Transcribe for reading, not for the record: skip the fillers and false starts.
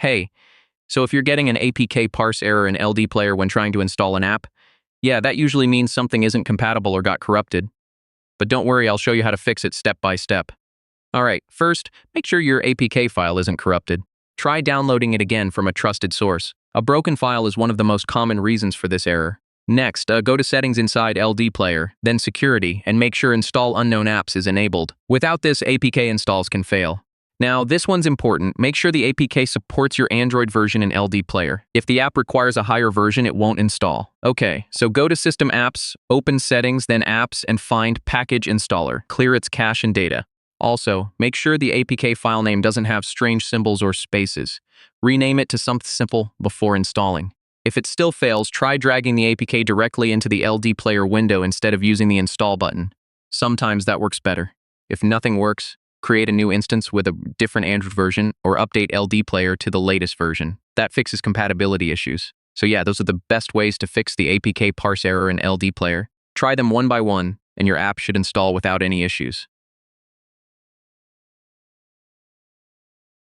Hey, so if you're getting an APK parse error in LDPlayer when trying to install an app, yeah, that usually means something isn't compatible or got corrupted. But don't worry, I'll show you how to fix it step by step. Alright, first, make sure your APK file isn't corrupted. Try downloading it again from a trusted source. A broken file is one of the most common reasons for this error. Next, go to Settings inside LDPlayer, then Security, and make sure Install Unknown Apps is enabled. Without this, APK installs can fail. Now, this one's important. Make sure the APK supports your Android version in LDPlayer. If the app requires a higher version, it won't install. Okay, so go to System Apps, open Settings, then Apps, and find Package Installer. Clear its cache and data. Also, make sure the APK file name doesn't have strange symbols or spaces. Rename it to something simple before installing. If it still fails, try dragging the APK directly into the LDPlayer window instead of using the Install button. Sometimes that works better. If nothing works, create a new instance with a different Android version or update LDPlayer to the latest version. That fixes compatibility issues. So yeah, those are the best ways to fix the APK parse error in LDPlayer. Try them one by one, and your app should install without any issues.